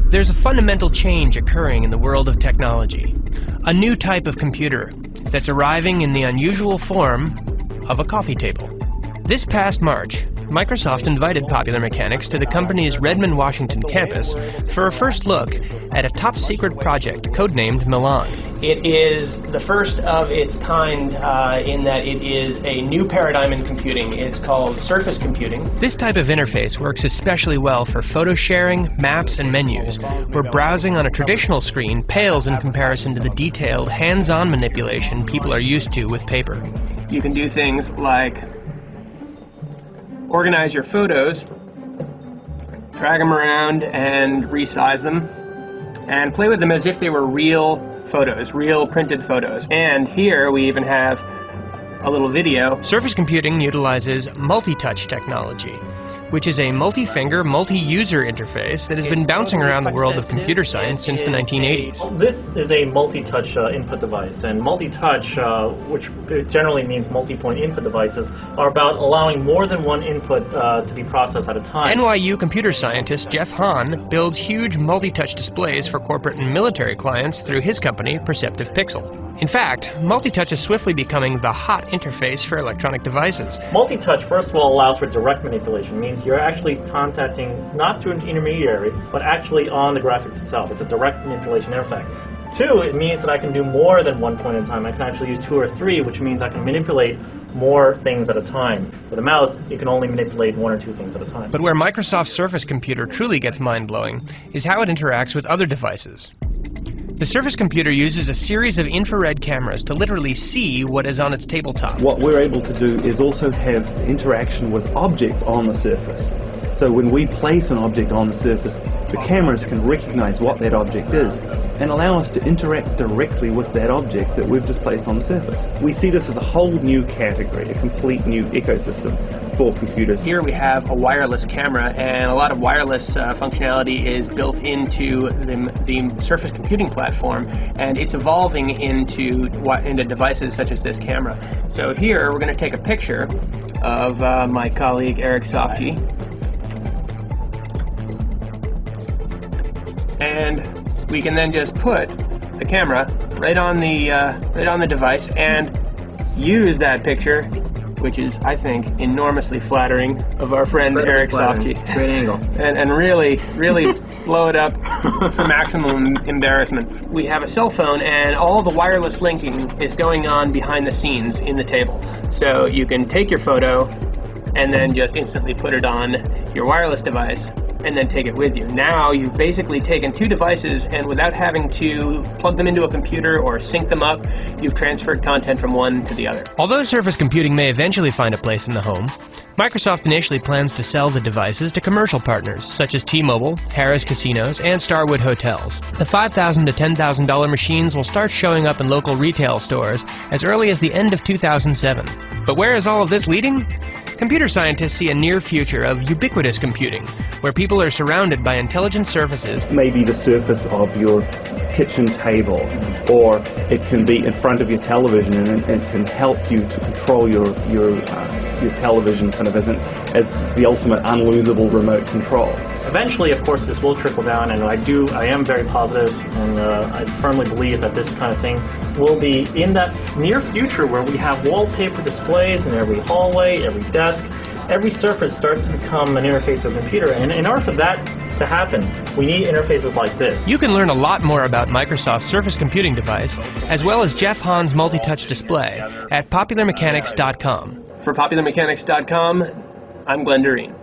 There's a fundamental change occurring in the world of technology. A new type of computer that's arriving in the unusual form of a coffee table. This past March, Microsoft invited Popular Mechanics to the company's Redmond, Washington campus for a first look at a top-secret project codenamed Milan. It is the first of its kind in that it is a new paradigm in computing. It's called surface computing. This type of interface works especially well for photo sharing, maps, and menus, where browsing on a traditional screen pales in comparison to the detailed, hands-on manipulation people are used to with paper. You can do things like organize your photos, drag them around and resize them, and play with them as if they were real photos, real printed photos. And here we even have a little video. Surface computing utilizes multi-touch technology, which is a multi-finger, multi-user interface that has been bouncing around the world of computer science since the 1980s. This is a multi-touch input device, and multi-touch, which generally means multi-point input devices, are about allowing more than one input to be processed at a time. NYU computer scientist Jeff Hahn builds huge multi-touch displays for corporate and military clients through his company, Perceptive Pixel. In fact, multi-touch is swiftly becoming the hot interface for electronic devices. Multi-touch, first of all, allows for direct manipulation. It means you're actually contacting not through an intermediary, but actually on the graphics itself. It's a direct manipulation interface. Two, it means that I can do more than one point in time. I can actually use two or three, which means I can manipulate more things at a time. With a mouse, you can only manipulate one or two things at a time. But where Microsoft's Surface computer truly gets mind-blowing is how it interacts with other devices. The Surface computer uses a series of infrared cameras to literally see what is on its tabletop. What we're able to do is also have interaction with objects on the surface. So when we place an object on the surface, the cameras can recognize what that object is and allow us to interact directly with that object that we've just placed on the surface. We see this as a whole new category, a complete new ecosystem for computers. Here we have a wireless camera, and a lot of wireless functionality is built into the Surface computing platform, and it's evolving into devices such as this camera. So here we're going to take a picture of my colleague Eric Sofji, and we can then just put the camera right on the device and use that picture, which is, I think, enormously flattering of our friend Eric Sofji. Great angle. and really blow it up for maximum embarrassment. We have a cell phone, and all the wireless linking is going on behind the scenes in the table. So you can take your photo and then just instantly put it on your wireless device and then take it with you. Now you've basically taken two devices, and without having to plug them into a computer or sync them up, you've transferred content from one to the other. Although Surface computing may eventually find a place in the home, Microsoft initially plans to sell the devices to commercial partners such as T-Mobile, Harrah's Casinos, and Starwood Hotels. The $5,000 to $10,000 machines will start showing up in local retail stores as early as the end of 2007. But where is all of this leading? Computer scientists see a near future of ubiquitous computing, where people are surrounded by intelligent surfaces. Maybe the surface of your kitchen table, or it can be in front of your television, and it can help you to control your television kind of as the ultimate unlosable remote control. Eventually, of course, this will trickle down, and I am very positive, and I firmly believe that this kind of thing will be in that near future where we have wallpaper displays in every hallway, every desk. Every surface starts to become an interface to a computer, and in order for that to happen, we need interfaces like this. You can learn a lot more about Microsoft's Surface computing device, as well as Jeff Hahn's multi-touch display, at popularmechanics.com. For popularmechanics.com, I'm Glenn Doreen.